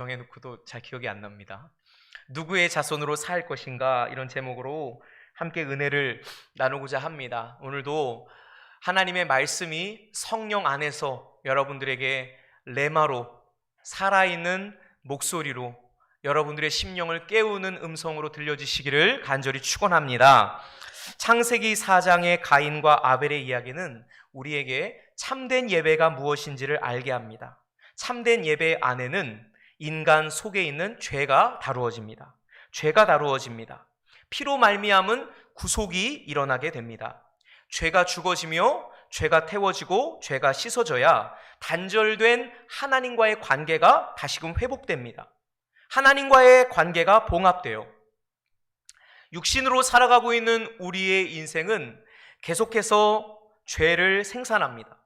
정해놓고도 잘 기억이 안 납니다. 누구의 자손으로 살 것인가, 이런 제목으로 함께 은혜를 나누고자 합니다. 오늘도 하나님의 말씀이 성령 안에서 여러분들에게 레마로, 살아있는 목소리로 여러분들의 심령을 깨우는 음성으로 들려지시기를 간절히 축원합니다. 창세기 4장의 가인과 아벨의 이야기는 우리에게 참된 예배가 무엇인지를 알게 합니다. 참된 예배 안에는 인간 속에 있는 죄가 다루어집니다. 죄가 다루어집니다. 피로 말미암은 구속이 일어나게 됩니다. 죄가 죽어지며 죄가 태워지고 죄가 씻어져야 단절된 하나님과의 관계가 다시금 회복됩니다. 하나님과의 관계가 봉합돼요. 육신으로 살아가고 있는 우리의 인생은 계속해서 죄를 생산합니다.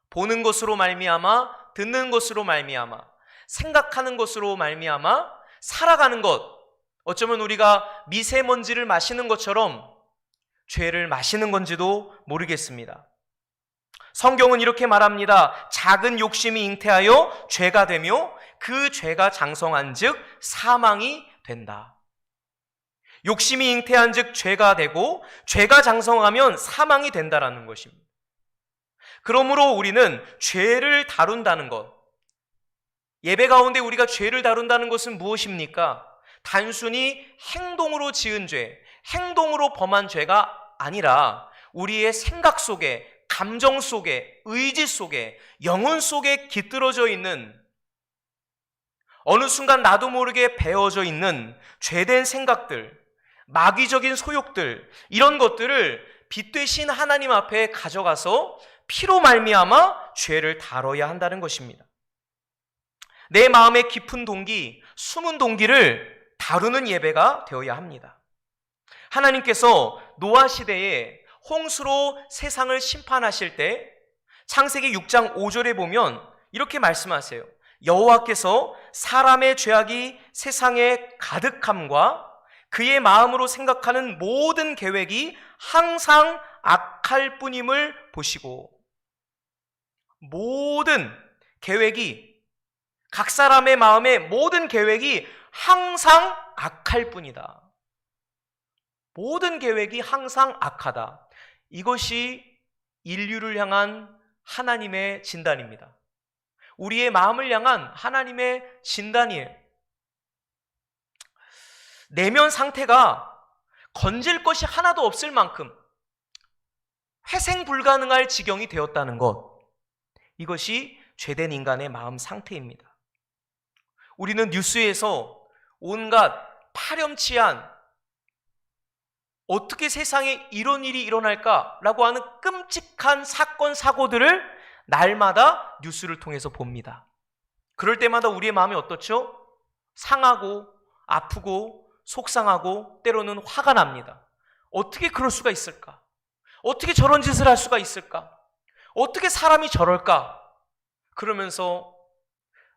보는 것으로 말미암아, 듣는 것으로 말미암아, 생각하는 것으로 말미암아 살아가는 것, 어쩌면 우리가 미세먼지를 마시는 것처럼 죄를 마시는 건지도 모르겠습니다. 성경은 이렇게 말합니다. 작은 욕심이 잉태하여 죄가 되며 그 죄가 장성한 즉 사망이 된다. 욕심이 잉태한 즉 죄가 되고 죄가 장성하면 사망이 된다라는 것입니다. 그러므로 우리는 죄를 다룬다는 것, 예배 가운데 우리가 죄를 다룬다는 것은 무엇입니까? 단순히 행동으로 지은 죄, 행동으로 범한 죄가 아니라 우리의 생각 속에, 감정 속에, 의지 속에, 영혼 속에 깃들어져 있는, 어느 순간 나도 모르게 배어져 있는 죄된 생각들, 마귀적인 소욕들, 이런 것들을 빛 되신 하나님 앞에 가져가서 피로 말미암아 죄를 다뤄야 한다는 것입니다. 내 마음의 깊은 동기, 숨은 동기를 다루는 예배가 되어야 합니다. 하나님께서 노아 시대에 홍수로 세상을 심판하실 때 창세기 6장 5절에 보면 이렇게 말씀하세요. 여호와께서 사람의 죄악이 세상에 가득함과 그의 마음으로 생각하는 모든 계획이 항상 악할 뿐임을 보시고, 모든 계획이, 각 사람의 마음의 모든 계획이 항상 악할 뿐이다. 모든 계획이 항상 악하다. 이것이 인류를 향한 하나님의 진단입니다. 우리의 마음을 향한 하나님의 진단이에요. 내면 상태가 건질 것이 하나도 없을 만큼 회생 불가능할 지경이 되었다는 것, 이것이 죄된 인간의 마음 상태입니다. 우리는 뉴스에서 온갖 파렴치한, 어떻게 세상에 이런 일이 일어날까라고 하는 끔찍한 사건, 사고들을 날마다 뉴스를 통해서 봅니다. 그럴 때마다 우리의 마음이 어떻죠? 상하고 아프고 속상하고 때로는 화가 납니다. 어떻게 그럴 수가 있을까? 어떻게 저런 짓을 할 수가 있을까? 어떻게 사람이 저럴까? 그러면서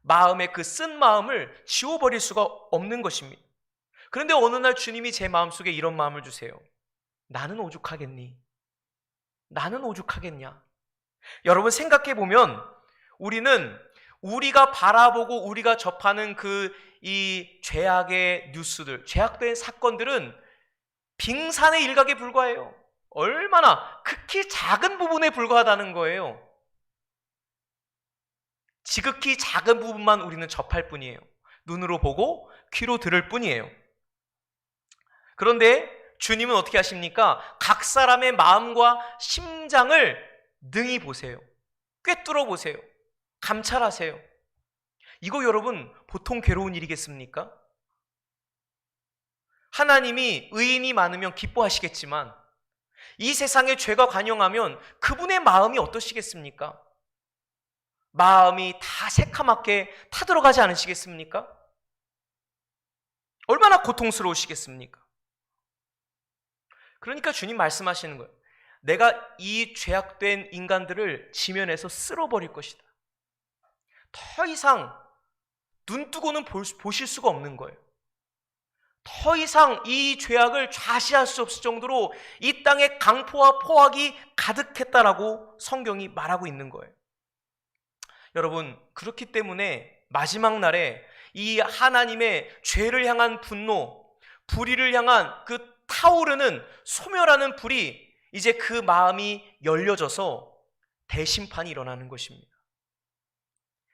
마음의 그 쓴 마음을 지워버릴 수가 없는 것입니다. 그런데 어느 날 주님이 제 마음속에 이런 마음을 주세요. 나는 오죽하겠니? 나는 오죽하겠냐? 여러분 생각해 보면 우리는 우리가 바라보고 우리가 접하는 이 죄악의 뉴스들, 죄악된 사건들은 빙산의 일각에 불과해요. 얼마나 극히 작은 부분에 불과하다는 거예요. 지극히 작은 부분만 우리는 접할 뿐이에요. 눈으로 보고 귀로 들을 뿐이에요. 그런데 주님은 어떻게 하십니까? 각 사람의 마음과 심장을 능히 보세요. 꿰뚫어 보세요. 감찰하세요. 이거 여러분 보통 괴로운 일이겠습니까? 하나님이 의인이 많으면 기뻐하시겠지만 이 세상에 죄가 관영하면 그분의 마음이 어떠시겠습니까? 마음이 다 새카맣게 타들어가지 않으시겠습니까? 얼마나 고통스러우시겠습니까? 그러니까 주님 말씀하시는 거예요. 내가 이 죄악된 인간들을 지면에서 쓸어버릴 것이다. 더 이상 눈 뜨고는 보실 수가 없는 거예요. 더 이상 이 죄악을 좌시할 수 없을 정도로 이 땅에 강포와 포악이 가득했다라고 성경이 말하고 있는 거예요. 여러분, 그렇기 때문에 마지막 날에 이 하나님의 죄를 향한 분노, 불의를 향한 그 타오르는 소멸하는 불이 이제 그 마음이 열려져서 대심판이 일어나는 것입니다.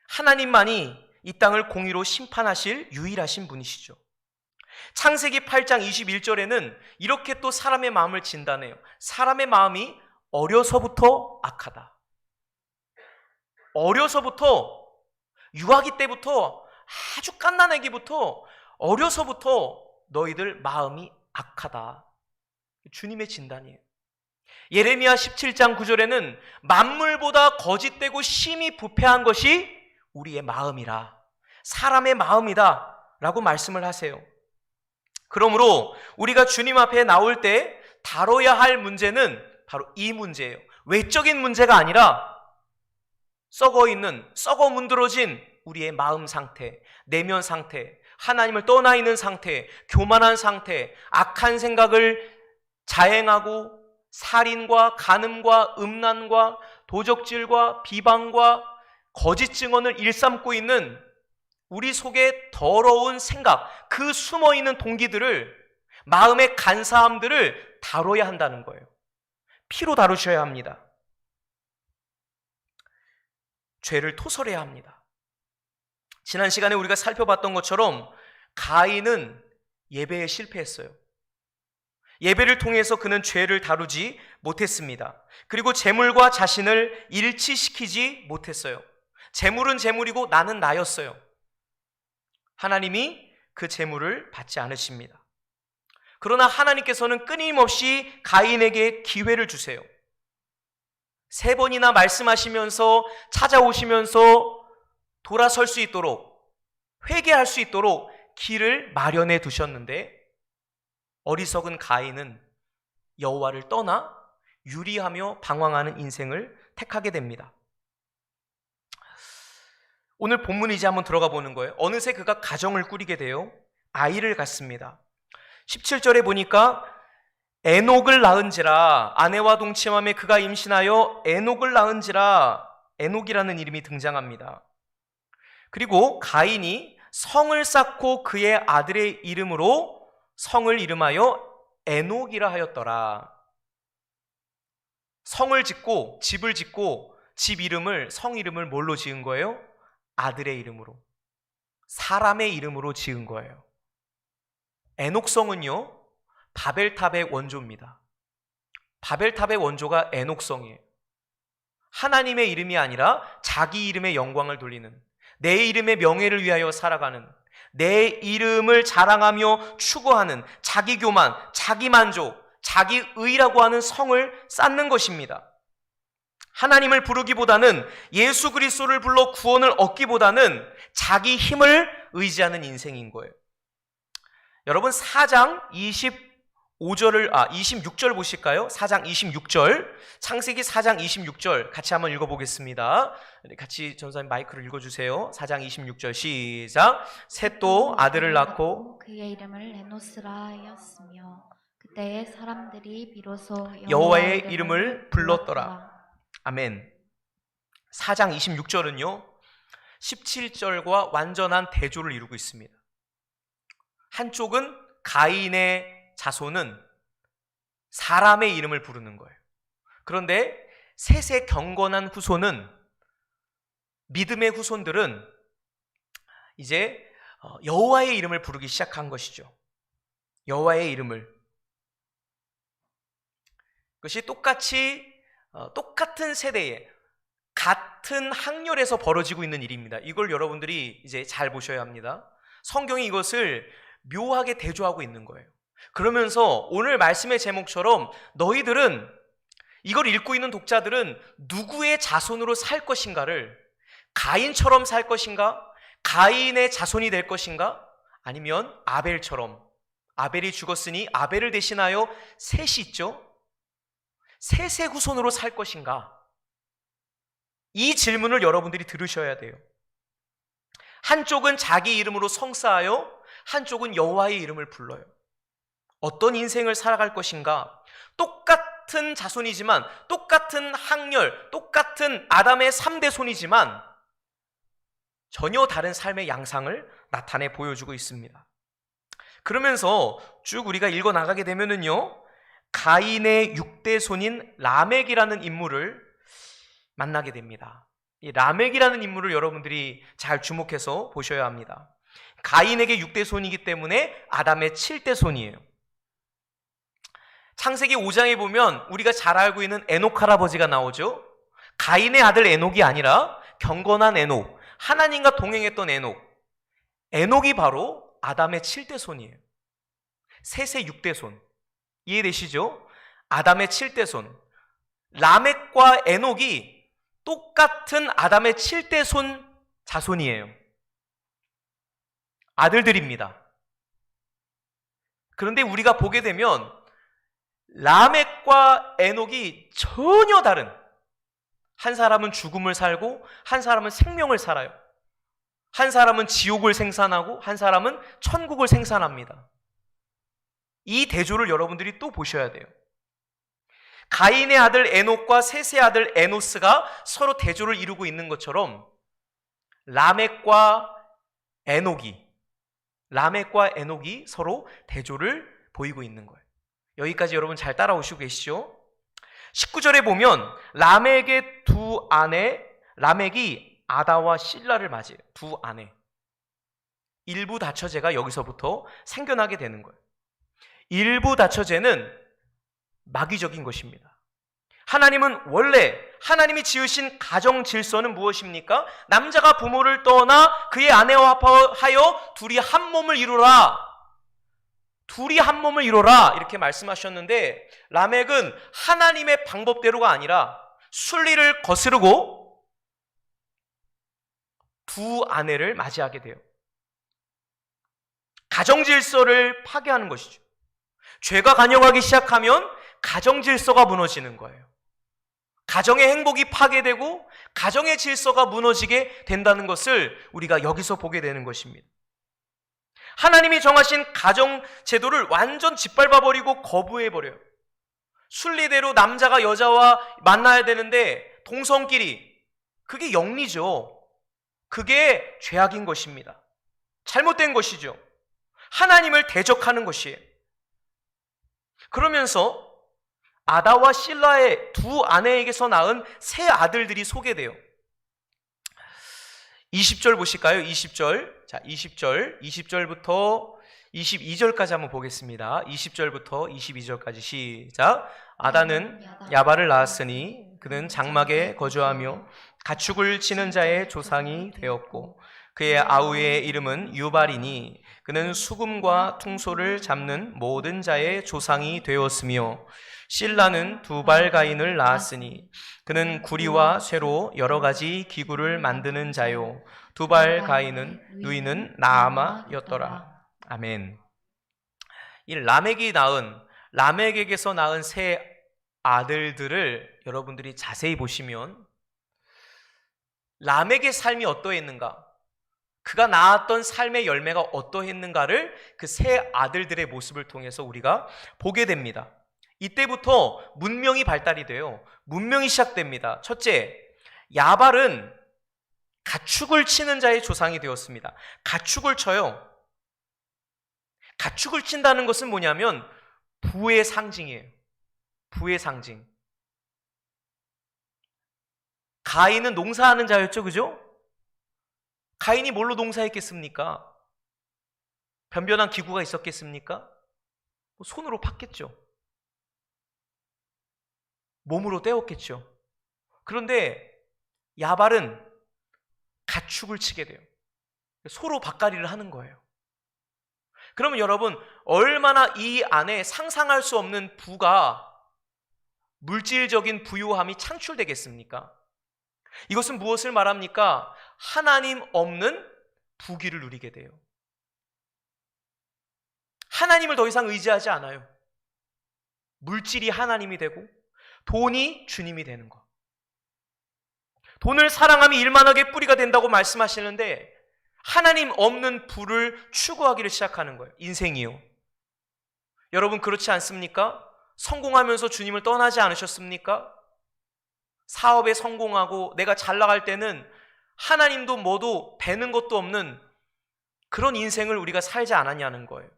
하나님만이 이 땅을 공의로 심판하실 유일하신 분이시죠. 창세기 8장 21절에는 이렇게 또 사람의 마음을 진단해요. 사람의 마음이 어려서부터 악하다. 어려서부터, 유아기 때부터, 아주 갓난아기부터, 어려서부터 너희들 마음이 악하다. 주님의 진단이에요. 예레미야 17장 9절에는 만물보다 거짓되고 심히 부패한 것이 우리의 마음이라, 사람의 마음이다 라고 말씀을 하세요. 그러므로 우리가 주님 앞에 나올 때 다뤄야 할 문제는 바로 이 문제예요. 외적인 문제가 아니라 썩어있는, 썩어 문드러진 우리의 마음 상태, 내면 상태, 하나님을 떠나 있는 상태, 교만한 상태, 악한 생각을 자행하고 살인과 간음과 음란과 도적질과 비방과 거짓 증언을 일삼고 있는 우리 속에 더러운 생각, 그 숨어있는 동기들을, 마음의 간사함들을 다뤄야 한다는 거예요. 피로 다루셔야 합니다. 죄를 토설해야 합니다. 지난 시간에 우리가 살펴봤던 것처럼 가인은 예배에 실패했어요. 예배를 통해서 그는 죄를 다루지 못했습니다. 그리고 재물과 자신을 일치시키지 못했어요. 재물은 재물이고 나는 나였어요. 하나님이 그 재물을 받지 않으십니다. 그러나 하나님께서는 끊임없이 가인에게 기회를 주세요. 3번이나 말씀하시면서 찾아오시면서 돌아설 수 있도록, 회개할 수 있도록 길을 마련해 두셨는데 어리석은 가인은 여호와를 떠나 유리하며 방황하는 인생을 택하게 됩니다. 오늘 본문이제 한번 들어가 보는 거예요. 어느새 그가 가정을 꾸리게 돼요. 아이를 갖습니다. 17절에 보니까 에녹을 낳은지라, 아내와 동침함에 그가 임신하여 에녹을 낳은지라, 에녹이라는 이름이 등장합니다. 그리고 가인이 성을 쌓고 그의 아들의 이름으로 성을 이름하여 에녹이라 하였더라. 성을 짓고 집을 짓고 집 이름을, 성 이름을 뭘로 지은 거예요? 아들의 이름으로, 사람의 이름으로 지은 거예요. 에녹성은요, 바벨탑의 원조입니다. 바벨탑의 원조가 에녹성이에요. 하나님의 이름이 아니라 자기 이름의 영광을 돌리는, 내 이름의 명예를 위하여 살아가는, 내 이름을 자랑하며 추구하는 자기 교만, 자기 만족, 자기 의라고 하는 성을 쌓는 것입니다. 하나님을 부르기보다는, 예수 그리스도를 불러 구원을 얻기보다는 자기 힘을 의지하는 인생인 거예요. 여러분 4장 26절 보실까요? 4장 26절, 창세기 4장 26절 같이 한번 읽어보겠습니다. 같이 전사님 마이크를 읽어주세요. 4장 26절 시작. 셋도 아들을 낳고 그의 이름을 에노스라 하였으며 그때의 사람들이 비로소 여호와의 이름을 불렀더라. 아멘. 4장 26절은요 17절과 완전한 대조를 이루고 있습니다. 한쪽은 가인의 자손은 사람의 이름을 부르는 거예요. 그런데 셋의 경건한 후손은, 믿음의 후손들은 이제 여호와의 이름을 부르기 시작한 것이죠. 여호와의 이름을. 그것이 똑같은 세대에 같은 학렬에서 벌어지고 있는 일입니다. 이걸 여러분들이 이제 잘 보셔야 합니다. 성경이 이것을 묘하게 대조하고 있는 거예요. 그러면서 오늘 말씀의 제목처럼 너희들은, 이걸 읽고 있는 독자들은 누구의 자손으로 살 것인가를, 가인처럼 살 것인가? 가인의 자손이 될 것인가? 아니면 아벨처럼, 아벨이 죽었으니 아벨을 대신하여 셋이 있죠? 셋의 후손으로 살 것인가? 이 질문을 여러분들이 들으셔야 돼요. 한쪽은 자기 이름으로 성사하여 한쪽은 여호와의 이름을 불러요. 어떤 인생을 살아갈 것인가? 똑같은 자손이지만, 똑같은 학렬, 똑같은 아담의 3대 손이지만 전혀 다른 삶의 양상을 나타내 보여주고 있습니다. 그러면서 쭉 우리가 읽어 나가게 되면은요, 가인의 6대 손인 라멕이라는 인물을 만나게 됩니다. 이 라멕이라는 인물을 여러분들이 잘 주목해서 보셔야 합니다. 가인에게 6대 손이기 때문에 아담의 7대 손이에요. 창세기 5장에 보면 우리가 잘 알고 있는 에녹 할아버지가 나오죠. 가인의 아들 에녹이 아니라 경건한 에녹, 하나님과 동행했던 에녹. 에녹이 바로 아담의 7대 손이에요. 셋의 6대 손. 이해되시죠? 아담의 7대 손. 라멕과 에녹이 똑같은 아담의 7대 손 자손이에요. 아들들입니다. 그런데 우리가 보게 되면 라멕과 에녹이 전혀 다른, 한 사람은 죽음을 살고 한 사람은 생명을 살아요. 한 사람은 지옥을 생산하고 한 사람은 천국을 생산합니다. 이 대조를 여러분들이 또 보셔야 돼요. 가인의 아들 에녹과 셋의 아들 에노스가 서로 대조를 이루고 있는 것처럼 라멕과 에녹이 서로 대조를 보이고 있는 거예요. 여기까지 여러분 잘 따라오시고 계시죠? 19절에 보면 라멕의 두 아내, 라멕이 아다와 실라를 맞이해요. 두 아내. 일부 다처제가 여기서부터 생겨나게 되는 거예요. 일부 다처제는 마귀적인 것입니다. 하나님은 원래 하나님이 지으신 가정 질서는 무엇입니까? 남자가 부모를 떠나 그의 아내와 합하여 둘이 한 몸을 이루라. 둘이 한 몸을 이루라 이렇게 말씀하셨는데, 라멕은 하나님의 방법대로가 아니라 순리를 거스르고 두 아내를 맞이하게 돼요. 가정 질서를 파괴하는 것이죠. 죄가 관여하기 시작하면 가정 질서가 무너지는 거예요. 가정의 행복이 파괴되고 가정의 질서가 무너지게 된다는 것을 우리가 여기서 보게 되는 것입니다. 하나님이 정하신 가정 제도를 완전 짓밟아버리고 거부해버려요. 순리대로 남자가 여자와 만나야 되는데 동성끼리, 그게 영리죠. 그게 죄악인 것입니다. 잘못된 것이죠. 하나님을 대적하는 것이에요. 그러면서 아다와 실라의 두 아내에게서 낳은 세 아들들이 소개돼요. 20절 보실까요? 20절. 자, 20절부터 22절까지 한번 보겠습니다. 20절부터 22절까지 시작. 아다는 야발을 낳았으니 그는 장막에 거주하며 가축을 치는 자의 조상이 되었고, 그의 아우의 이름은 유발이니 그는 수금과 퉁소를 잡는 모든 자의 조상이 되었으며, 실라는 두발 가인을 낳았으니 그는 구리와 쇠로 여러 가지 기구를 만드는 자요, 두발 가인은 누이는 나아마였더라. 아멘. 이 라멕에게서 낳은 세 아들들을 여러분들이 자세히 보시면 라멕의 삶이 어떠했는가, 그가 낳았던 삶의 열매가 어떠했는가를 그 세 아들들의 모습을 통해서 우리가 보게 됩니다. 이때부터 문명이 발달이 돼요. 문명이 시작됩니다. 첫째, 야발은 가축을 치는 자의 조상이 되었습니다. 가축을 쳐요. 가축을 친다는 것은 뭐냐면 부의 상징이에요. 부의 상징. 가인은 농사하는 자였죠, 그죠? 가인이 뭘로 농사했겠습니까? 변변한 기구가 있었겠습니까? 손으로 팠겠죠. 몸으로 떼었겠죠. 그런데 야발은 가축을 치게 돼요. 소로 밭갈이를 하는 거예요. 그러면 여러분, 얼마나 이 안에 상상할 수 없는 부가, 물질적인 부요함이 창출되겠습니까? 이것은 무엇을 말합니까? 하나님 없는 부귀를 누리게 돼요. 하나님을 더 이상 의지하지 않아요. 물질이 하나님이 되고 돈이 주님이 되는 것. 돈을 사랑함이 일만하게 뿌리가 된다고 말씀하시는데 하나님 없는 부를 추구하기를 시작하는 거예요. 인생이요. 여러분 그렇지 않습니까? 성공하면서 주님을 떠나지 않으셨습니까? 사업에 성공하고 내가 잘 나갈 때는 하나님도 뭐도 뵈는 것도 없는 그런 인생을 우리가 살지 않았냐는 거예요.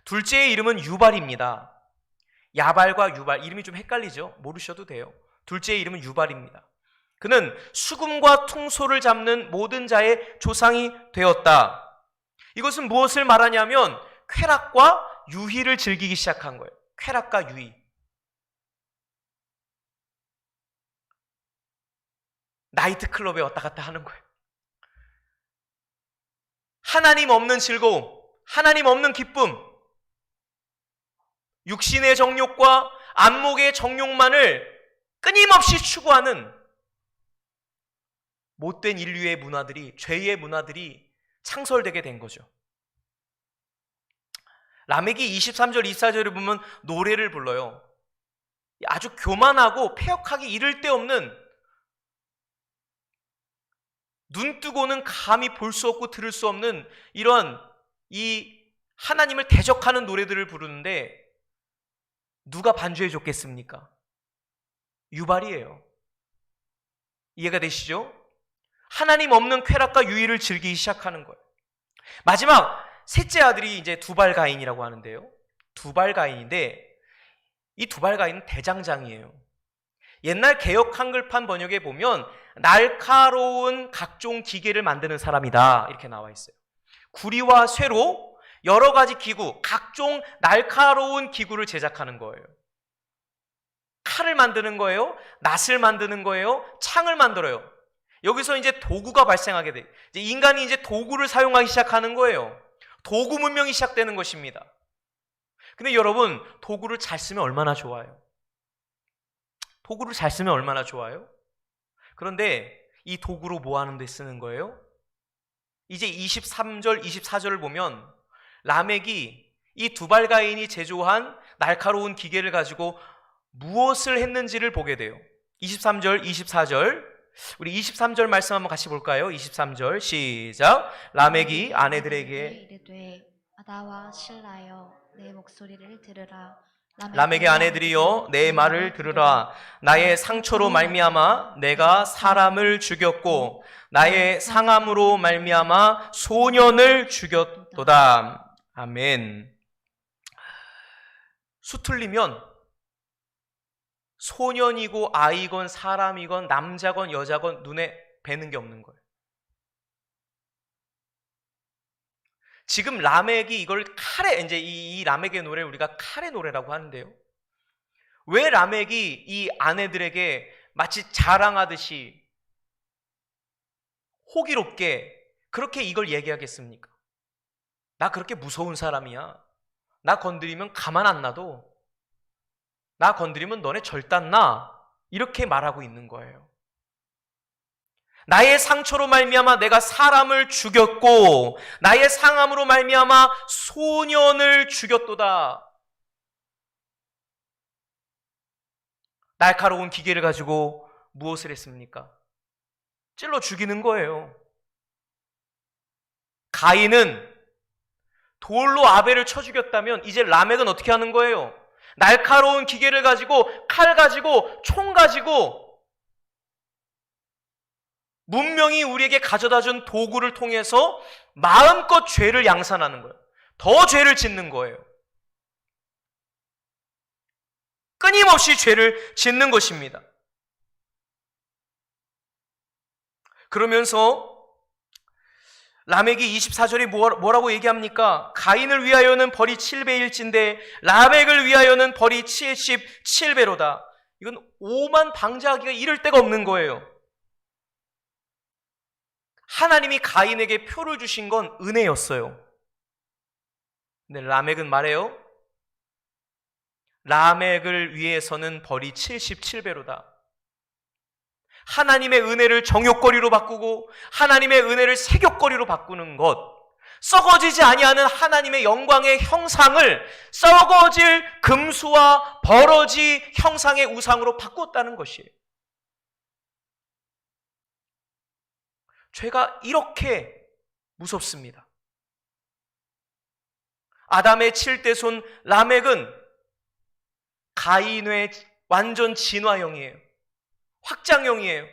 둘째의 이름은 유발입니다. 야발과 유발, 이름이 좀 헷갈리죠? 모르셔도 돼요. 둘째의 이름은 유발입니다. 그는 수금과 퉁소를 잡는 모든 자의 조상이 되었다. 이것은 무엇을 말하냐면 쾌락과 유희를 즐기기 시작한 거예요. 쾌락과 유희. 나이트클럽에 왔다 갔다 하는 거예요. 하나님 없는 즐거움, 하나님 없는 기쁨, 육신의 정욕과 안목의 정욕만을 끊임없이 추구하는 못된 인류의 문화들이, 죄의 문화들이 창설되게 된 거죠. 라멕이 23절, 24절을 보면 노래를 불러요. 아주 교만하고 폐역하기 이를 데 없는, 눈 뜨고는 감히 볼 수 없고 들을 수 없는 이런 이 하나님을 대적하는 노래들을 부르는데 누가 반주해 줬겠습니까? 유발이에요. 이해가 되시죠? 하나님 없는 쾌락과 유의를 즐기기 시작하는 거예요. 마지막 셋째 아들이 이제 두발가인이라고 하는데요. 두발가인인데 이 두발가인은 대장장이에요. 옛날 개역 한글판 번역에 보면 날카로운 각종 기계를 만드는 사람이다 이렇게 나와 있어요. 구리와 쇠로 여러 가지 기구, 각종 날카로운 기구를 제작하는 거예요. 칼을 만드는 거예요. 낫을 만드는 거예요. 창을 만들어요. 여기서 이제 도구가 발생하게 돼. 이제 인간이 이제 도구를 사용하기 시작하는 거예요. 도구 문명이 시작되는 것입니다. 근데 여러분, 도구를 잘 쓰면 얼마나 좋아요? 도구를 잘 쓰면 얼마나 좋아요? 그런데 이 도구로 뭐 하는 데 쓰는 거예요? 이제 23절, 24절을 보면 라멕이 이 두발가인이 제조한 날카로운 기계를 가지고 무엇을 했는지를 보게 돼요. 23절, 24절. 우리 23절 말씀 한번 같이 볼까요? 23절 시작. 라멕이 아내들에게 이르되 아다와 실라여 내 목소리를 들으라. 라멕의 아내들이여 내 말을 들으라. 나의 상처로 말미암아 내가 사람을 죽였고 나의 상함으로 말미암아 소년을 죽였도다. 아멘. 수틀리면 소년이고 아이건 사람이건 남자건 여자건 눈에 뵈는 게 없는 거예요. 지금 라멕이 이걸 칼의, 이제 이 라멕의 노래를 우리가 칼의 노래라고 하는데요. 왜 라멕이 이 아내들에게 마치 자랑하듯이 호기롭게 그렇게 이걸 얘기하겠습니까? 나 그렇게 무서운 사람이야. 나 건드리면 가만 안 놔도. 나 건드리면 너네 절단 나. 이렇게 말하고 있는 거예요. 나의 상처로 말미암아 내가 사람을 죽였고 나의 상함으로 말미암아 소년을 죽였도다. 날카로운 기계를 가지고 무엇을 했습니까? 찔러 죽이는 거예요. 가인은 돌로 아벨을 쳐 죽였다면 이제 라멕은 어떻게 하는 거예요? 날카로운 기계를 가지고 칼 가지고 총 가지고 문명이 우리에게 가져다준 도구를 통해서 마음껏 죄를 양산하는 거예요. 더 죄를 짓는 거예요. 끊임없이 죄를 짓는 것입니다. 그러면서 라멕이 24절에 뭐라고 얘기합니까? 가인을 위하여는 벌이 7배일진데 라멕을 위하여는 벌이 77배로다. 이건 오만 방자하기가 이를 데가 없는 거예요. 하나님이 가인에게 표를 주신 건 은혜였어요. 근데 라멕은 말해요. 라멕을 위해서는 벌이 77배로다. 하나님의 은혜를 정욕거리로 바꾸고 하나님의 은혜를 세욕거리로 바꾸는 것, 썩어지지 아니하는 하나님의 영광의 형상을 썩어질 금수와 버러지 형상의 우상으로 바꿨다는 것이에요. 죄가 이렇게 무섭습니다. 아담의 7대손 라멕은 가인의 완전 진화형이에요. 확장형이에요.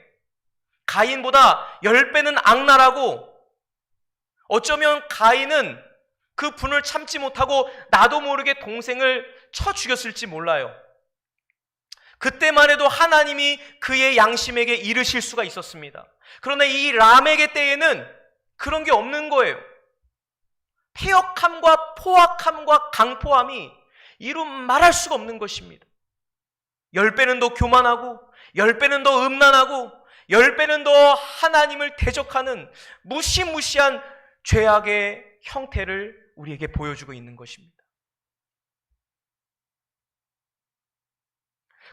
가인보다 10배는 악랄하고 어쩌면 가인은 그 분을 참지 못하고 나도 모르게 동생을 쳐 죽였을지 몰라요. 그때만 해도 하나님이 그의 양심에게 이르실 수가 있었습니다. 그러나 이 람에게 때에는 그런 게 없는 거예요. 폐역함과 포악함과 강포함이 이루 말할 수가 없는 것입니다. 10배는 더 교만하고 10배는 더 음란하고 10배는 더 하나님을 대적하는 무시무시한 죄악의 형태를 우리에게 보여주고 있는 것입니다.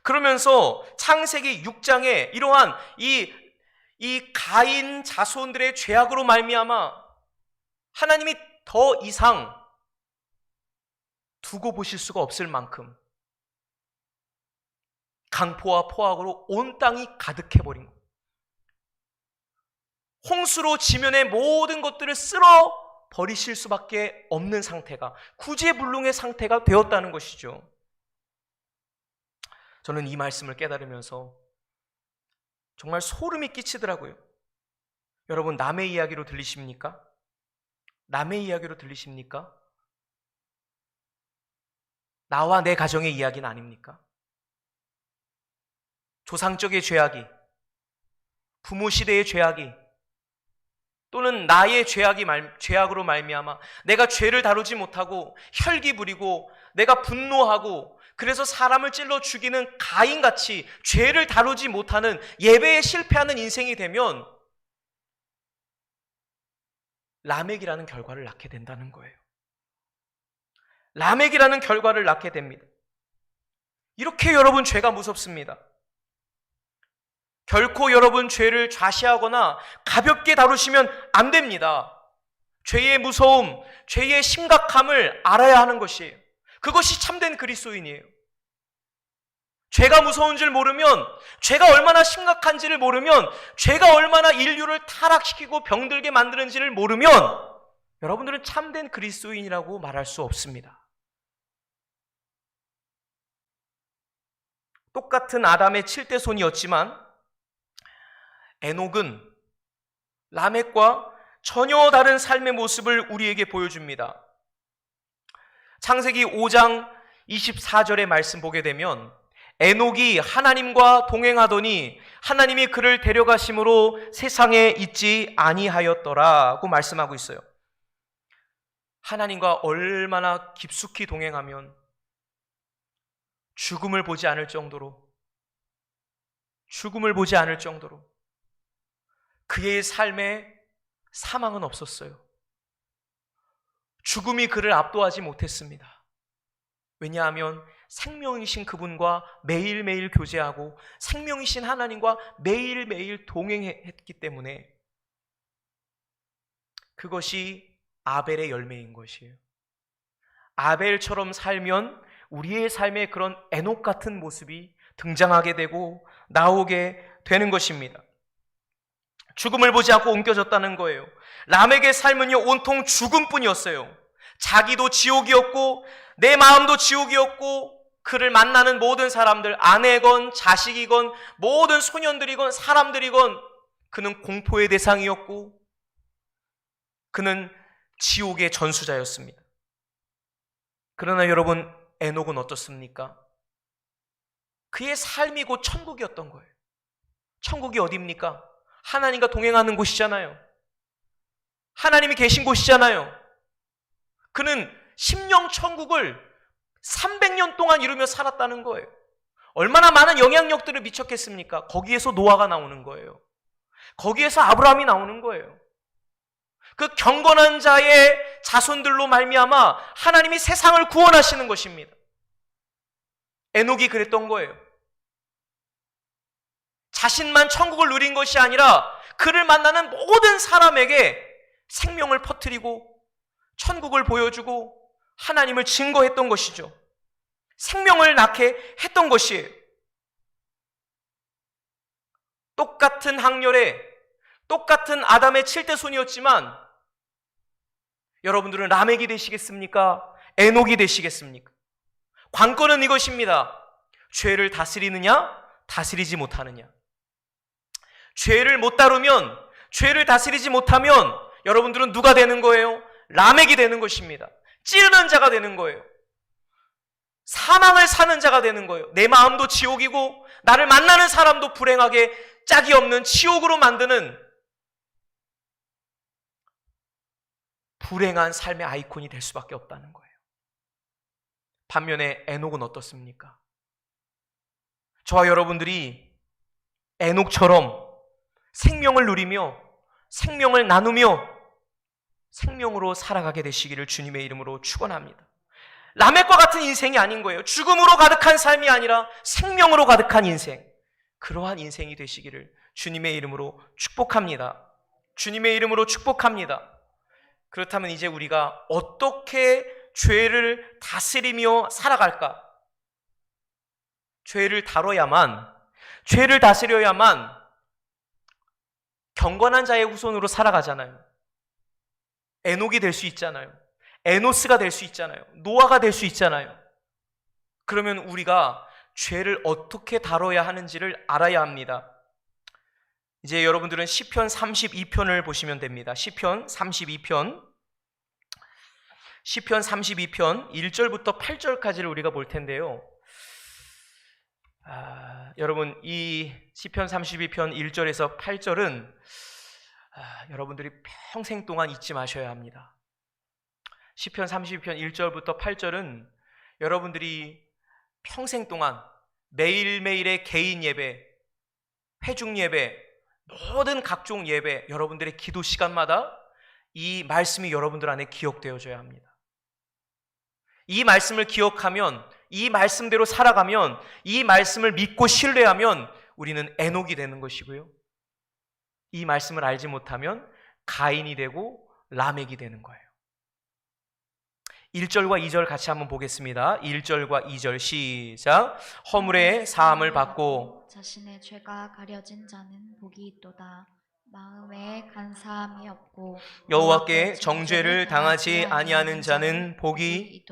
그러면서 창세기 6장에 이러한 이 가인 자손들의 죄악으로 말미암아 하나님이 더 이상 두고 보실 수가 없을 만큼 강포와 포악으로 온 땅이 가득해버린 것. 홍수로 지면의 모든 것들을 쓸어 버리실 수밖에 없는 상태가, 구제불능의 상태가 되었다는 것이죠. 저는 이 말씀을 깨달으면서 정말 소름이 끼치더라고요. 여러분, 남의 이야기로 들리십니까? 남의 이야기로 들리십니까? 나와 내 가정의 이야기는 아닙니까? 조상적의 죄악이, 부모 시대의 죄악이, 또는 나의 죄악으로 말미암아 내가 죄를 다루지 못하고 혈기 부리고 내가 분노하고 그래서 사람을 찔러 죽이는 가인같이 죄를 다루지 못하는, 예배에 실패하는 인생이 되면 라멕이라는 결과를 낳게 된다는 거예요. 라멕이라는 결과를 낳게 됩니다. 이렇게 여러분, 죄가 무섭습니다. 결코 여러분 죄를 좌시하거나 가볍게 다루시면 안 됩니다. 죄의 무서움, 죄의 심각함을 알아야 하는 것이에요. 그것이 참된 그리스도인이에요. 죄가 무서운 줄 모르면, 죄가 얼마나 심각한지를 모르면, 죄가 얼마나 인류를 타락시키고 병들게 만드는지를 모르면 여러분들은 참된 그리스도인이라고 말할 수 없습니다. 똑같은 아담의 7대 손이었지만 에녹은 라멕과 전혀 다른 삶의 모습을 우리에게 보여줍니다. 창세기 5장 24절의 말씀 보게 되면 에녹이 하나님과 동행하더니 하나님이 그를 데려가심으로 세상에 있지 아니하였더라고 말씀하고 있어요. 하나님과 얼마나 깊숙이 동행하면 죽음을 보지 않을 정도로 그의 삶에 사망은 없었어요. 죽음이 그를 압도하지 못했습니다. 왜냐하면 생명이신 그분과 매일매일 교제하고 생명이신 하나님과 매일매일 동행했기 때문에 그것이 아벨의 열매인 것이에요. 아벨처럼 살면 우리의 삶에 그런 에녹 같은 모습이 등장하게 되고 나오게 되는 것입니다. 죽음을 보지 않고 옮겨졌다는 거예요. 람에게 삶은요, 온통 죽음뿐이었어요. 자기도 지옥이었고 내 마음도 지옥이었고 그를 만나는 모든 사람들, 아내건 자식이건 모든 소년들이건 사람들이건 그는 공포의 대상이었고 그는 지옥의 전수자였습니다. 그러나 여러분, 에녹은 어떻습니까? 그의 삶이 곧 천국이었던 거예요. 천국이 어디입니까? 하나님과 동행하는 곳이잖아요. 하나님이 계신 곳이잖아요. 그는 심령 천국을 300년 동안 이루며 살았다는 거예요. 얼마나 많은 영향력들을 미쳤겠습니까? 거기에서 노아가 나오는 거예요. 거기에서 아브라함이 나오는 거예요. 그 경건한 자의 자손들로 말미암아 하나님이 세상을 구원하시는 것입니다. 에녹이 그랬던 거예요. 자신만 천국을 누린 것이 아니라 그를 만나는 모든 사람에게 생명을 퍼뜨리고 천국을 보여주고 하나님을 증거했던 것이죠. 생명을 낳게 했던 것이에요. 똑같은 학렬에 똑같은 아담의 7대 손이었지만 여러분들은 라멕이 되시겠습니까? 에녹이 되시겠습니까? 관건은 이것입니다. 죄를 다스리느냐, 다스리지 못하느냐. 죄를 못 다루면, 죄를 다스리지 못하면 여러분들은 누가 되는 거예요? 라멕이 되는 것입니다. 찌르는 자가 되는 거예요. 사망을 사는 자가 되는 거예요. 내 마음도 지옥이고 나를 만나는 사람도 불행하게 짝이 없는 지옥으로 만드는 불행한 삶의 아이콘이 될 수밖에 없다는 거예요. 반면에 에녹은 어떻습니까? 저와 여러분들이 에녹처럼 생명을 누리며 생명을 나누며 생명으로 살아가게 되시기를 주님의 이름으로 축원합니다. 라멕과 같은 인생이 아닌 거예요. 죽음으로 가득한 삶이 아니라 생명으로 가득한 인생. 그러한 인생이 되시기를 주님의 이름으로 축복합니다. 주님의 이름으로 축복합니다. 그렇다면 이제 우리가 어떻게 죄를 다스리며 살아갈까? 죄를 다스려야만 경건한 자의 후손으로 살아가잖아요. 에녹이 될 수 있잖아요. 에노스가 될 수 있잖아요. 노아가 될 수 있잖아요. 그러면 우리가 죄를 어떻게 다뤄야 하는지를 알아야 합니다. 이제 여러분들은 시편 32편을 보시면 됩니다. 시편 32편 1절부터 8절까지를 우리가 볼 텐데요. 여러분 이 시편 32편 1절에서 8절은 여러분들이 평생 동안 잊지 마셔야 합니다. 시편 32편 1절부터 8절은 여러분들이 평생 동안 매일매일의 개인 예배, 회중 예배, 모든 각종 예배, 여러분들의 기도 시간마다 이 말씀이 여러분들 안에 기억되어져야 합니다. 이 말씀을 기억하면, 이 말씀대로 살아가면, 이 말씀을 믿고 신뢰하면 우리는 에녹이 되는 것이고요. 이 말씀을 알지 못하면 가인이 되고 라멕이 되는 거예요. 1절과 2절 같이 한번 보겠습니다. 1절과 2절 시작. 허물의 사함을 받고 자신의 죄가 가려진 자는 복이 있도다. 마음에 간사함이 없고 여호와께 정죄를 당하지 아니하는 자는 복이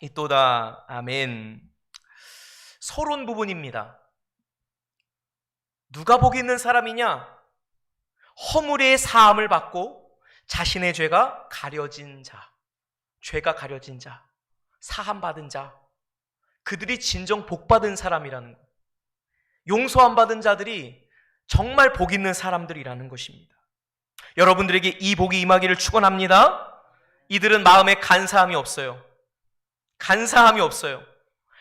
있도다. 아멘. 서론 부분입니다. 누가 복이 있는 사람이냐? 허물의 사함을 받고 자신의 죄가 가려진 자, 사함 받은 자, 그들이 진정 복 받은 사람이라는 것. 용서 안 받은 자들이 정말 복 있는 사람들이라는 것입니다. 여러분들에게 이 복이 임하기를 축원합니다. 이들은 마음에 간사함이 없어요.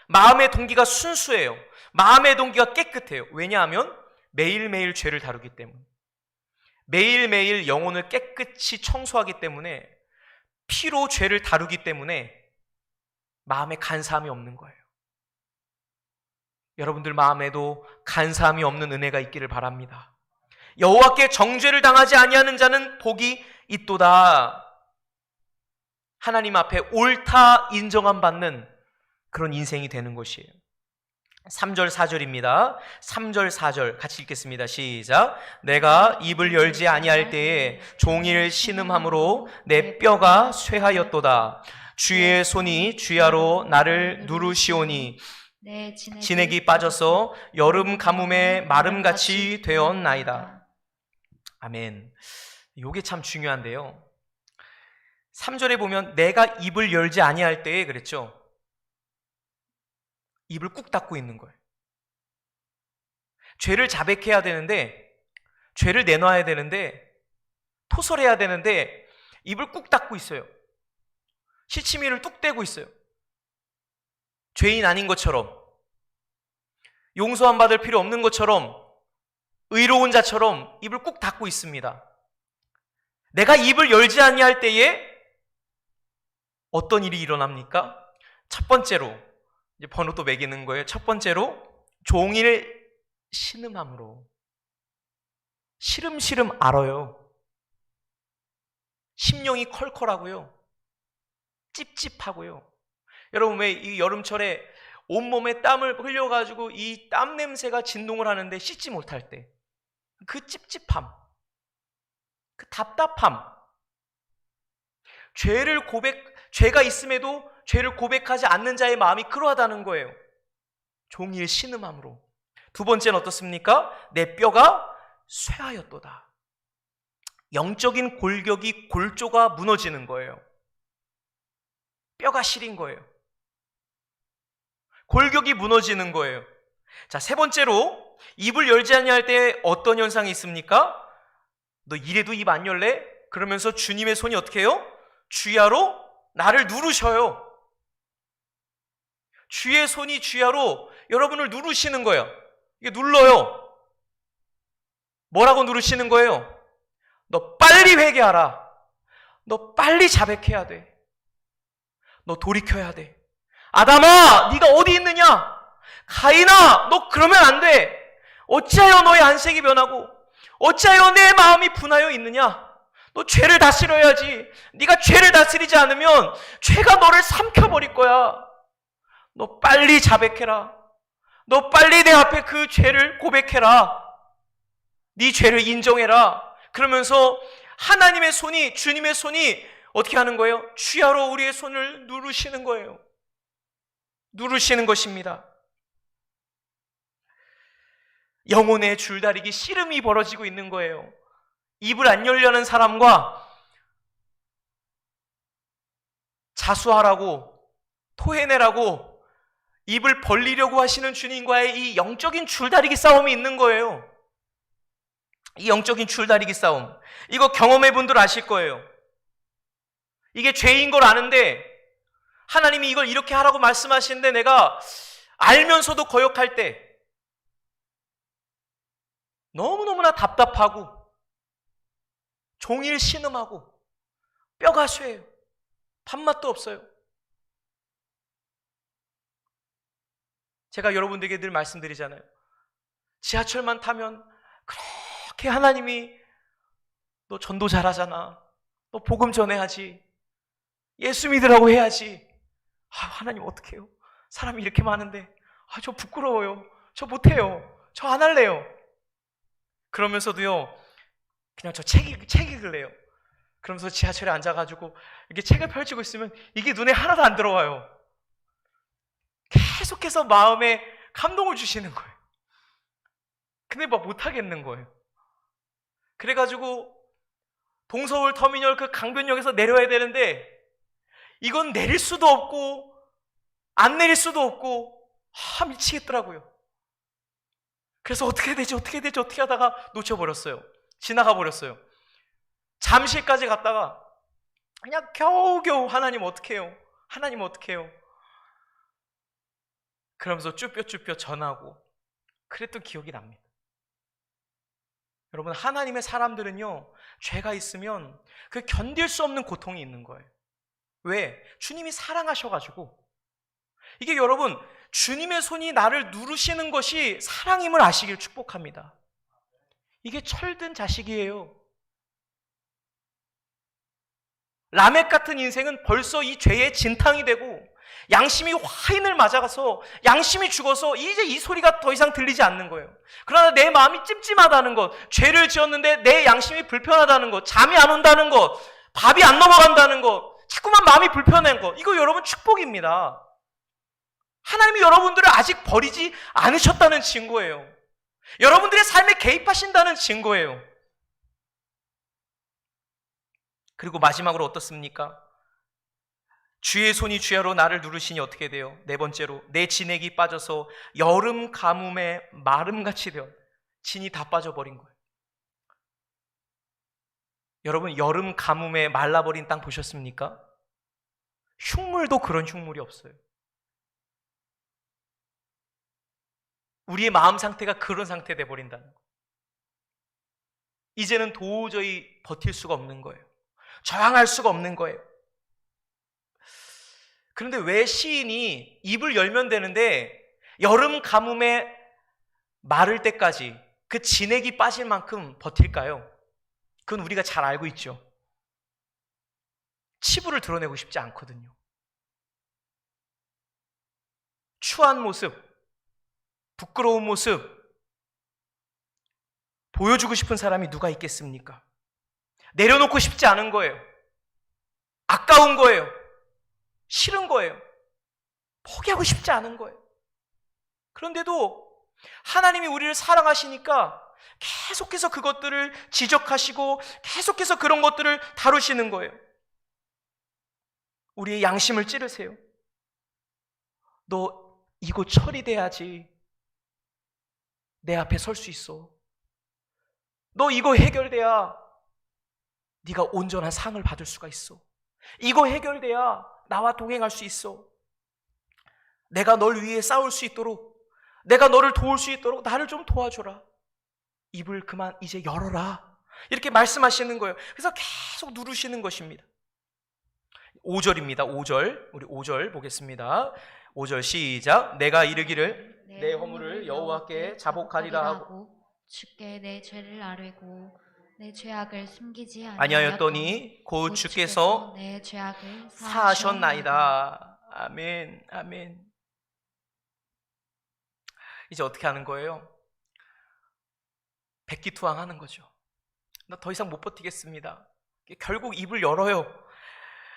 마음의 동기가 순수해요. 마음의 동기가 깨끗해요. 왜냐하면 매일매일 죄를 다루기 때문에, 매일매일 영혼을 깨끗이 청소하기 때문에, 피로 죄를 다루기 때문에 마음에 간사함이 없는 거예요. 여러분들 마음에도 간사함이 없는 은혜가 있기를 바랍니다. 여호와께 정죄를 당하지 아니하는 자는 복이 있도다. 하나님 앞에 옳다 인정함 받는 그런 인생이 되는 것이에요. 3절 4절입니다. 3절 4절 같이 읽겠습니다. 시작. 내가 입을 열지 아니할 때에 종일 신음함으로 내 뼈가 쇠하였도다. 주의 손이 주야로 나를 누르시오니 내 진액이 빠져서 여름 가뭄에 마름같이 되었나이다. 아멘. 이게 참 중요한데요. 3절에 보면 내가 입을 열지 아니할 때에 그랬죠. 입을 꾹 닫고 있는 거예요. 죄를 자백해야 되는데, 죄를 내놔야 되는데, 토설해야 되는데 입을 꾹 닫고 있어요. 시치미를 뚝 떼고 있어요. 죄인 아닌 것처럼, 용서 안 받을 필요 없는 것처럼, 의로운 자처럼 입을 꾹 닫고 있습니다. 내가 입을 열지 아니할 때에 어떤 일이 일어납니까? 첫 번째로, 이제 번호도 매기는 거예요. 첫 번째로, 종일 신음함으로. 시름시름 앓아요. 심령이 컬컬하고요. 찝찝하고요. 여러분, 왜 이 여름철에 온몸에 땀을 흘려가지고 이 땀 냄새가 진동을 하는데 씻지 못할 때 그 찝찝함, 그 답답함, 죄가 있음에도 죄를 고백하지 않는 자의 마음이 그러하다는 거예요. 종일 신음함으로. 두 번째는 어떻습니까? 내 뼈가 쇠하였도다. 영적인 골격이 골조가 무너지는 거예요. 뼈가 시린 거예요. 골격이 무너지는 거예요. 자, 세 번째로 입을 열지 아니할 때 어떤 현상이 있습니까? 너 이래도 입 안 열래? 그러면서 주님의 손이 어떻게 해요? 주야로 나를 누르셔요. 주의 손이 주야로 여러분을 누르시는 거예요. 이게 눌러요. 뭐라고 누르시는 거예요? 너 빨리 회개하라. 너 빨리 자백해야 돼. 너 돌이켜야 돼. 아담아, 네가 어디 있느냐? 가인아, 너 그러면 안 돼. 어찌하여 너의 안색이 변하고 어찌하여 내 마음이 분하여 있느냐? 너 죄를 다스려야지. 네가 죄를 다스리지 않으면 죄가 너를 삼켜버릴 거야. 너 빨리 자백해라. 너 빨리 내 앞에 그 죄를 고백해라. 네 죄를 인정해라. 그러면서 하나님의 손이, 주님의 손이 어떻게 하는 거예요? 주야로 우리의 손을 누르시는 거예요. 누르시는 것입니다. 영혼의 줄다리기 씨름이 벌어지고 있는 거예요. 입을 안 열려는 사람과 자수하라고, 토해내라고 입을 벌리려고 하시는 주님과의 이 영적인 줄다리기 싸움이 있는 거예요. 이 영적인 줄다리기 싸움. 이거 경험해 분들 아실 거예요. 이게 죄인 걸 아는데 하나님이 이걸 이렇게 하라고 말씀하시는데 내가 알면서도 거역할 때 너무너무나 답답하고 종일 신음하고 뼈가 쇠요. 밥맛도 없어요. 제가 여러분들에게 늘 말씀드리잖아요. 지하철만 타면 그렇게 하나님이 너 전도 잘하잖아. 너 복음 전해야지. 예수 믿으라고 해야지. 하나님 어떡해요? 사람이 이렇게 많은데 저 부끄러워요. 저 못해요. 저 안 할래요. 그러면서도요, 그냥 저 책 읽을래요. 그러면서 지하철에 앉아가지고 이렇게 책을 펼치고 있으면 이게 눈에 하나도 안 들어와요. 계속해서 마음에 감동을 주시는 거예요. 근데 막 못하겠는 거예요. 그래가지고 동서울 터미널 그 강변역에서 내려야 되는데 이건 내릴 수도 없고 안 내릴 수도 없고 미치겠더라고요. 그래서 어떻게 되지 어떻게 하다가 놓쳐버렸어요. 지나가 버렸어요. 잠실까지 갔다가 그냥 겨우겨우 하나님 어떡해요? 하나님 어떡해요? 그러면서 쭈뼛쭈뼛 전하고 그랬던 기억이 납니다. 여러분, 하나님의 사람들은요, 죄가 있으면 그 견딜 수 없는 고통이 있는 거예요. 왜? 주님이 사랑하셔가지고. 이게 여러분, 주님의 손이 나를 누르시는 것이 사랑임을 아시길 축복합니다. 이게 철든 자식이에요. 라멕 같은 인생은 벌써 이 죄의 진탕이 되고 양심이 화인을 맞아가서 양심이 죽어서 이제 이 소리가 더 이상 들리지 않는 거예요. 그러나 내 마음이 찜찜하다는 것, 죄를 지었는데 내 양심이 불편하다는 것, 잠이 안 온다는 것, 밥이 안 넘어간다는 것, 자꾸만 마음이 불편한 것, 이거 여러분 축복입니다. 하나님이 여러분들을 아직 버리지 않으셨다는 증거예요. 여러분들의 삶에 개입하신다는 증거예요. 그리고 마지막으로 어떻습니까? 주의 손이 주야로 나를 누르시니 어떻게 돼요? 네 번째로 내 진액이 빠져서 여름 가뭄에 마름같이 되어 진이 다 빠져버린 거예요. 여러분, 여름 가뭄에 말라버린 땅 보셨습니까? 흉물도 그런 흉물이 없어요. 우리의 마음 상태가 그런 상태 돼버린다는 거예요. 이제는 도저히 버틸 수가 없는 거예요. 저항할 수가 없는 거예요. 그런데 왜 시인이 입을 열면 되는데 여름 가뭄에 마를 때까지 그 진액이 빠질 만큼 버틸까요? 그건 우리가 잘 알고 있죠. 치부를 드러내고 싶지 않거든요. 추한 모습, 부끄러운 모습 보여주고 싶은 사람이 누가 있겠습니까? 내려놓고 싶지 않은 거예요. 아까운 거예요. 싫은 거예요. 포기하고 싶지 않은 거예요. 그런데도 하나님이 우리를 사랑하시니까 계속해서 그것들을 지적하시고 계속해서 그런 것들을 다루시는 거예요. 우리의 양심을 찌르세요. 너 이거 처리돼야지 내 앞에 설 수 있어. 너 이거 해결돼야 네가 온전한 상을 받을 수가 있어. 이거 해결돼야 나와 동행할 수 있어. 내가 널 위해 싸울 수 있도록, 내가 너를 도울 수 있도록 나를 좀 도와줘라. 입을 그만 이제 열어라. 이렇게 말씀하시는 거예요. 그래서 계속 누르시는 것입니다. 5절입니다. 5절. 우리 5절 보겠습니다. 5절 시작. 내가 이르기를 내 허물을 여호와께 자복하리라 하고 주께 내 죄를 아뢰고 내 죄악을 숨기지 아니하였더니 곧 주께서 내 죄악을 사하셨나이다. 아멘, 아멘. 이제 어떻게 하는 거예요? 백기투항하는 거죠. 나 더 이상 못 버티겠습니다. 결국 입을 열어요.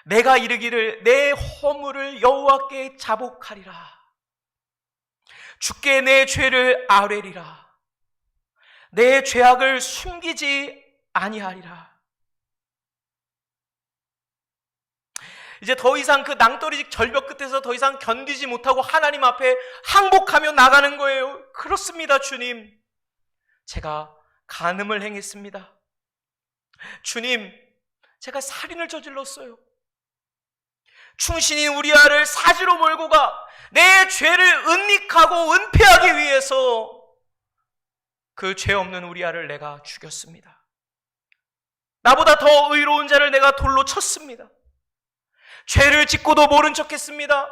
내가 이르기를 내 허물을 여호와께 자복하리라. 주께 내 죄를 아뢰리라. 내 죄악을 숨기지 아니하리라. 이제 더 이상 그 낭떠러지 절벽 끝에서 더 이상 견디지 못하고 하나님 앞에 항복하며 나가는 거예요. 그렇습니다, 주님. 제가 간음을 행했습니다. 주님, 제가 살인을 저질렀어요. 충신인 우리아를 사지로 몰고 가 내 죄를 은닉하고 은폐하기 위해서 그 죄 없는 우리아를 내가 죽였습니다. 나보다 더 의로운 자를 내가 돌로 쳤습니다. 죄를 짓고도 모른 척했습니다.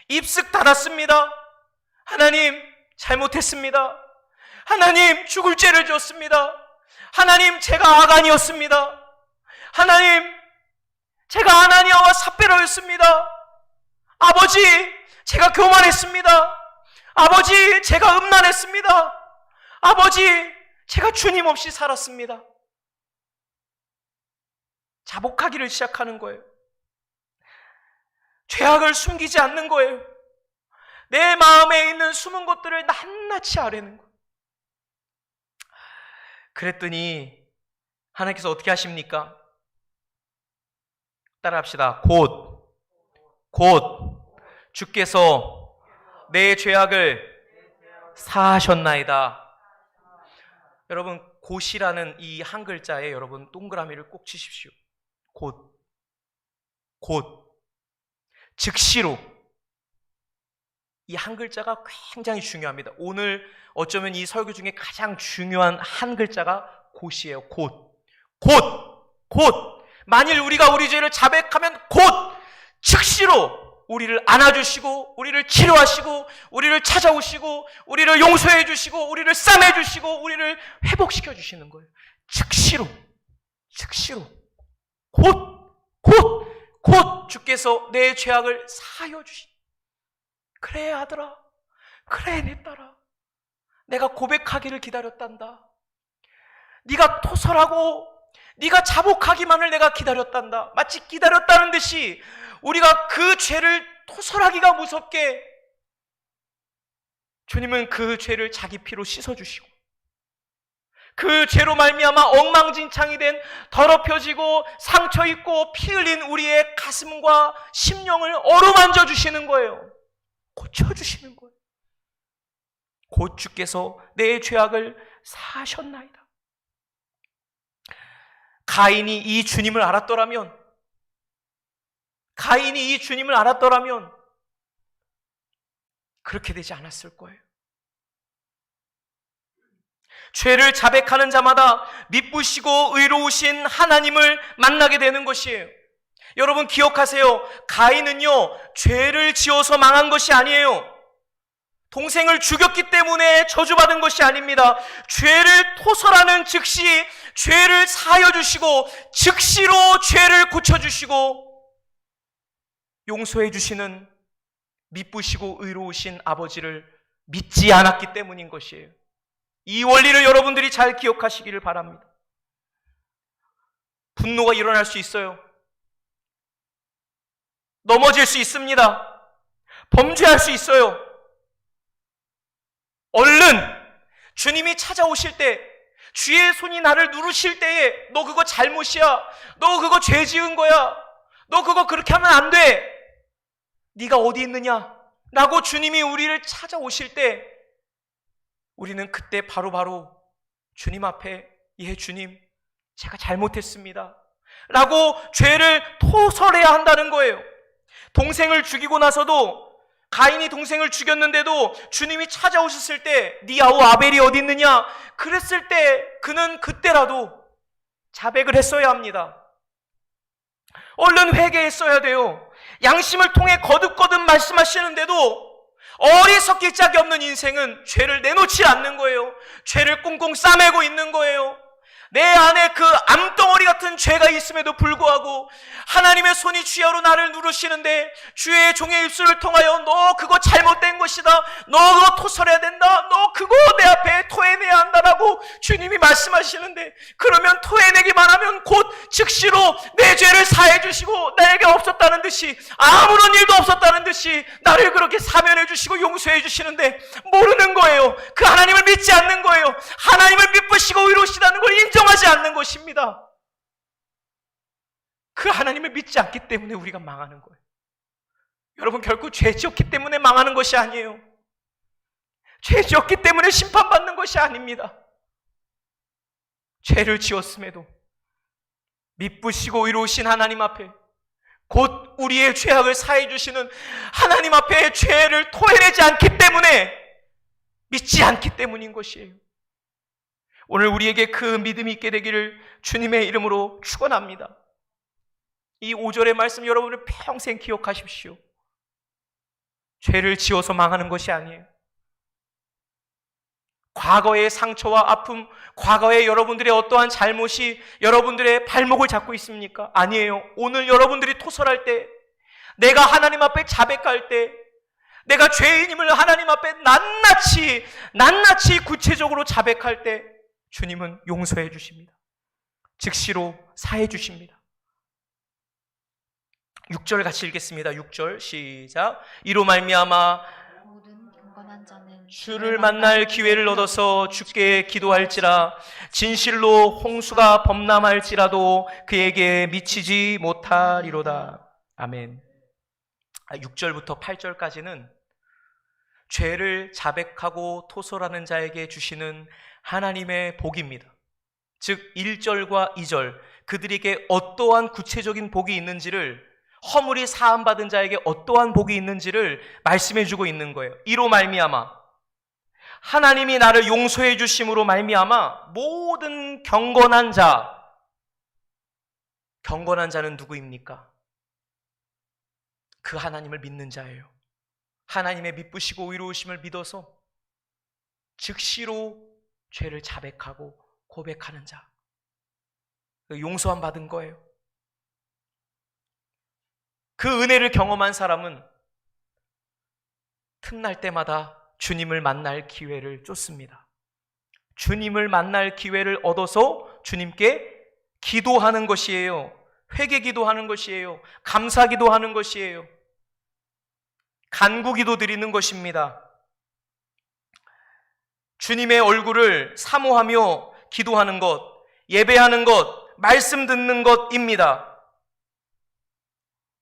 입쓱 닫았습니다. 하나님, 잘못했습니다. 하나님, 죽을 죄를 지었습니다. 하나님, 제가 아간이었습니다. 하나님, 제가 아나니아와 삽베라였습니다. 아버지, 제가 교만했습니다. 아버지, 제가 음란했습니다. 아버지, 제가 주님 없이 살았습니다. 자복하기를 시작하는 거예요. 죄악을 숨기지 않는 거예요. 내 마음에 있는 숨은 것들을 낱낱이 아뢰는 거예요. 그랬더니 하나님께서 어떻게 하십니까? 따라합시다. 곧 주께서 내 죄악을 사하셨나이다. 여러분, 곧이라는 이 한 글자에 여러분 동그라미를 꼭 치십시오. 곧 즉시로. 이 한 글자가 굉장히 중요합니다. 오늘 어쩌면 이 설교 중에 가장 중요한 한 글자가 곧이에요. 곧. 만일 우리가 우리 죄를 자백하면 곧 즉시로 우리를 안아주시고 우리를 치료하시고 우리를 찾아오시고 우리를 용서해 주시고 우리를 싸매 주시고 우리를 회복시켜 주시는 거예요. 즉시로 곧 주께서 내 죄악을 사하여 주시니. 그래 아들아, 그래 내 딸아, 내가 고백하기를 기다렸단다. 네가 토설하고 네가 자복하기만을 내가 기다렸단다. 마치 기다렸다는 듯이 우리가 그 죄를 토설하기가 무섭게 주님은 그 죄를 자기 피로 씻어주시고 그 죄로 말미암아 엉망진창이 된 더럽혀지고 상처있고 피 흘린 우리의 가슴과 심령을 어루만져 주시는 거예요. 고쳐주시는 거예요. 곧 주께서 내 죄악을 사하셨나이다. 가인이 이 주님을 알았더라면 그렇게 되지 않았을 거예요. 죄를 자백하는 자마다 미쁘시고 의로우신 하나님을 만나게 되는 것이에요. 여러분 기억하세요. 가인은요, 죄를 지어서 망한 것이 아니에요. 동생을 죽였기 때문에 저주받은 것이 아닙니다. 죄를 토설하는 즉시 죄를 사하여 주시고 즉시로 죄를 고쳐주시고 용서해 주시는 미쁘시고 의로우신 아버지를 믿지 않았기 때문인 것이에요. 이 원리를 여러분들이 잘 기억하시기를 바랍니다. 분노가 일어날 수 있어요. 넘어질 수 있습니다. 범죄할 수 있어요. 얼른 주님이 찾아오실 때 주의 손이 나를 누르실 때에 너 그거 잘못이야. 너 그거 죄 지은 거야. 너 그거 그렇게 하면 안 돼. 네가 어디 있느냐? 라고 주님이 우리를 찾아오실 때 우리는 그때 바로바로 주님 앞에 예 주님 제가 잘못했습니다 라고 죄를 토설해야 한다는 거예요. 동생을 죽이고 나서도 가인이 동생을 죽였는데도 주님이 찾아오셨을 때 네 아우 아벨이 어디 있느냐? 그랬을 때 그는 그때라도 자백을 했어야 합니다. 얼른 회개했어야 돼요. 양심을 통해 거듭거듭 말씀하시는데도 어리석기 짝이 없는 인생은 죄를 내놓지 않는 거예요. 죄를 꽁꽁 싸매고 있는 거예요. 내 안에 그 암덩어리 같은 죄가 있음에도 불구하고 하나님의 손이 주야로 나를 누르시는데 주의 종의 입술을 통하여 너 그거 잘못된 것이다. 너 그거 토설해야 된다. 너 그거 내 앞에 토해내야 한다라고 주님이 말씀하시는데 그러면 토해내기만 하면 곧 즉시로 내 죄를 사해 주시고 나에게 없었다는 듯이 아무런 일도 없었다는 듯이 나를 그렇게 사면해 주시고 용서해 주시는데 모르는 거예요. 그 하나님을 믿지 않는 거예요. 하나님을 미쁘시고 의로우시다는 걸 인정하지 않는 것입니다. 그 하나님을 믿지 않기 때문에 우리가 망하는 거예요. 여러분 결코 죄 지었기 때문에 망하는 것이 아니에요. 죄 지었기 때문에 심판받는 것이 아닙니다. 죄를 지었음에도 미쁘시고 의로우신 하나님 앞에 곧 우리의 죄악을 사해 주시는 하나님 앞에 죄를 토해내지 않기 때문에 믿지 않기 때문인 것이에요. 오늘 우리에게 그 믿음이 있게 되기를 주님의 이름으로 축원합니다. 이 5절의 말씀 여러분을 평생 기억하십시오. 죄를 지어서 망하는 것이 아니에요. 과거의 상처와 아픔, 과거의 여러분들의 어떠한 잘못이 여러분들의 발목을 잡고 있습니까? 아니에요. 오늘 여러분들이 토설할 때, 내가 하나님 앞에 자백할 때, 내가 죄인임을 하나님 앞에 낱낱이 구체적으로 자백할 때 주님은 용서해 주십니다. 즉시로 사해 주십니다. 6절 같이 읽겠습니다. 6절 시작. 이로 말미암아 모든 경건한 자는 주를 만날 기회를 얻어서 주께 기도할지라 진실로 홍수가 범람할지라도 그에게 미치지 못하리로다. 아멘. 6절부터 8절까지는 죄를 자백하고 토설하는 자에게 주시는 하나님의 복입니다. 즉 1절과 2절 그들에게 어떠한 구체적인 복이 있는지를 허물이 사함받은 자에게 어떠한 복이 있는지를 말씀해 주고 있는 거예요. 이로 말미암아 하나님이 나를 용서해 주심으로 말미암아 모든 경건한 자는 누구입니까? 그 하나님을 믿는 자예요. 하나님의 미쁘시고 의로우심을 믿어서 즉시로 죄를 자백하고 고백하는 자, 용서함 받은 거예요. 그 은혜를 경험한 사람은 틈날 때마다 주님을 만날 기회를 쫓습니다. 주님을 만날 기회를 얻어서 주님께 기도하는 것이에요. 회개 기도하는 것이에요. 감사 기도하는 것이에요. 간구 기도 드리는 것입니다. 주님의 얼굴을 사모하며 기도하는 것, 예배하는 것, 말씀 듣는 것입니다.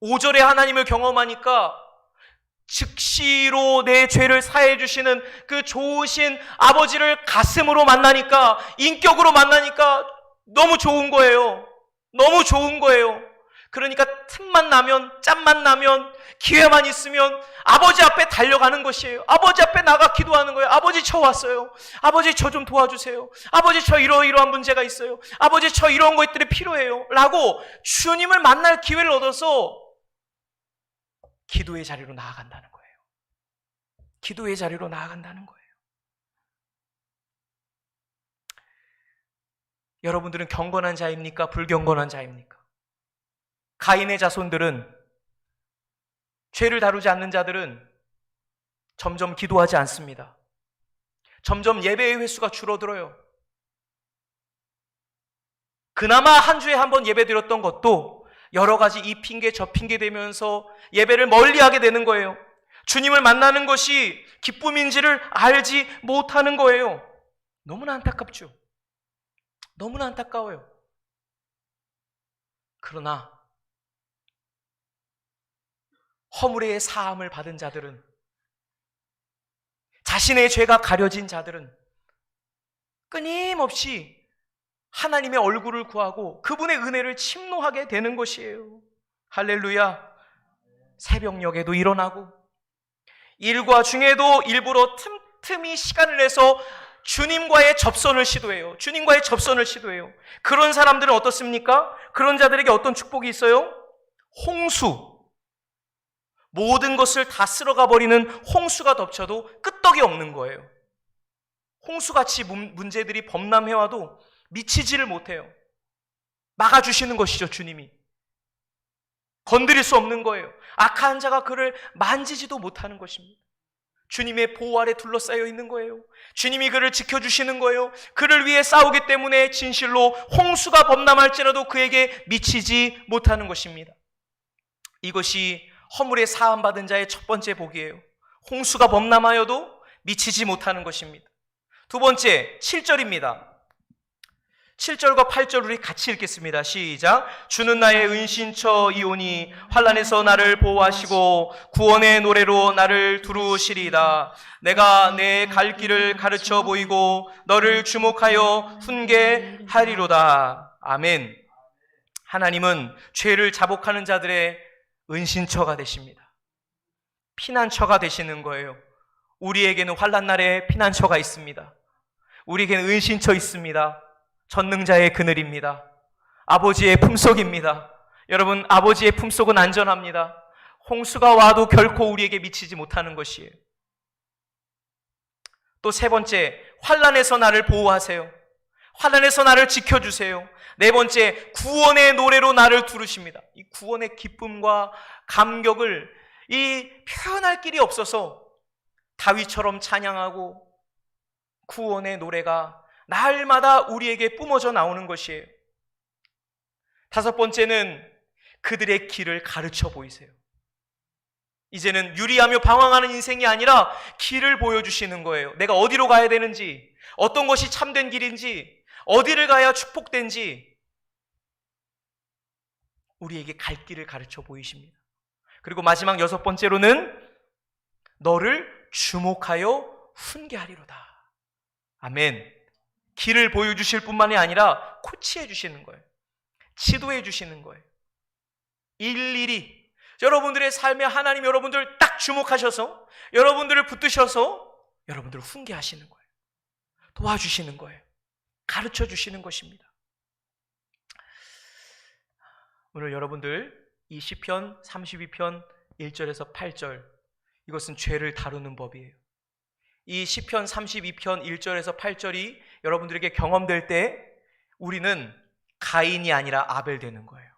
5절에 하나님을 경험하니까 즉시로 내 죄를 사해 주시는 그 좋으신 아버지를 가슴으로 만나니까, 인격으로 만나니까 너무 좋은 거예요. 너무 좋은 거예요. 그러니까 틈만 나면, 짬만 나면, 기회만 있으면 아버지 앞에 달려가는 것이에요. 아버지 앞에 나가 기도하는 거예요. 아버지 저 왔어요. 아버지 저 좀 도와주세요. 아버지 저 이러이러한 문제가 있어요. 아버지 저 이런 것들이 필요해요. 라고 주님을 만날 기회를 얻어서 기도의 자리로 나아간다는 거예요. 기도의 자리로 나아간다는 거예요. 여러분들은 경건한 자입니까? 불경건한 자입니까? 가인의 자손들은, 죄를 다루지 않는 자들은 점점 기도하지 않습니다. 점점 예배의 횟수가 줄어들어요. 그나마 한 주에 한 번 예배 드렸던 것도 여러 가지 이 핑계 저 핑계 대면서 예배를 멀리하게 되는 거예요. 주님을 만나는 것이 기쁨인지를 알지 못하는 거예요. 너무나 안타깝죠. 너무나 안타까워요. 그러나 허물의 사함을 받은 자들은, 자신의 죄가 가려진 자들은 끊임없이 하나님의 얼굴을 구하고 그분의 은혜를 침노하게 되는 것이에요. 할렐루야. 새벽녘에도 일어나고 일과 중에도 일부러 틈틈이 시간을 내서 주님과의 접선을 시도해요. 주님과의 접선을 시도해요. 그런 사람들은 어떻습니까? 그런 자들에게 어떤 축복이 있어요? 홍수. 모든 것을 다 쓸어가 버리는 홍수가 덮쳐도 끄떡이 없는 거예요. 홍수같이 문제들이 범람해와도 미치지를 못해요. 막아주시는 것이죠, 주님이. 건드릴 수 없는 거예요. 악한 자가 그를 만지지도 못하는 것입니다. 주님의 보호 아래 둘러싸여 있는 거예요. 주님이 그를 지켜주시는 거예요. 그를 위해 싸우기 때문에 진실로 홍수가 범람할지라도 그에게 미치지 못하는 것입니다. 이것이 허물에 사함받은 자의 첫 번째 복이에요. 홍수가 범람하여도 미치지 못하는 것입니다. 두 번째, 7절입니다. 7절과 8절 우리 같이 읽겠습니다. 시작. 주는 나의 은신처이오니 환난에서 나를 보호하시고 구원의 노래로 나를 두루시리이다. 내가 내 갈 길을 가르쳐 보이고 너를 주목하여 훈계하리로다. 아멘. 하나님은 죄를 자복하는 자들의 은신처가 되십니다. 피난처가 되시는 거예요. 우리에게는 환난날에 피난처가 있습니다. 우리에게는 은신처 있습니다. 전능자의 그늘입니다. 아버지의 품속입니다. 여러분, 아버지의 품속은 안전합니다. 홍수가 와도 결코 우리에게 미치지 못하는 것이에요. 또 세 번째, 환난에서 나를 보호하세요. 환난에서 나를 지켜주세요. 네 번째, 구원의 노래로 나를 두르십니다. 이 구원의 기쁨과 감격을 표현할 길이 없어서 다윗처럼 찬양하고 구원의 노래가 날마다 우리에게 뿜어져 나오는 것이에요. 다섯 번째는 그들의 길을 가르쳐 보이세요. 이제는 유리하며 방황하는 인생이 아니라 길을 보여주시는 거예요. 내가 어디로 가야 되는지, 어떤 것이 참된 길인지, 어디를 가야 축복된지 우리에게 갈 길을 가르쳐 보이십니다. 그리고 마지막 여섯 번째로는 너를 주목하여 훈계하리로다. 아멘. 길을 보여주실 뿐만이 아니라 코치해 주시는 거예요. 지도해 주시는 거예요. 일일이 여러분들의 삶에 하나님 여러분들 딱 주목하셔서 여러분들을 붙드셔서 여러분들을 훈계하시는 거예요. 도와주시는 거예요. 가르쳐 주시는 것입니다. 오늘 여러분들 이 시편 32편 1절에서 8절, 이것은 죄를 다루는 법이에요. 이 시편 32편 1절에서 8절이 여러분들에게 경험될 때 우리는 가인이 아니라 아벨 되는 거예요.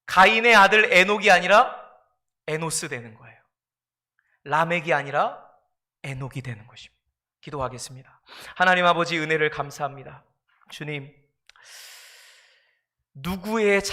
가인의 아들 에녹이 아니라 에노스 되는 거예요. 라멕이 아니라 에녹이 되는 것입니다. 기도하겠습니다. 하나님 아버지, 은혜를 감사합니다. 주님, 누구의 자식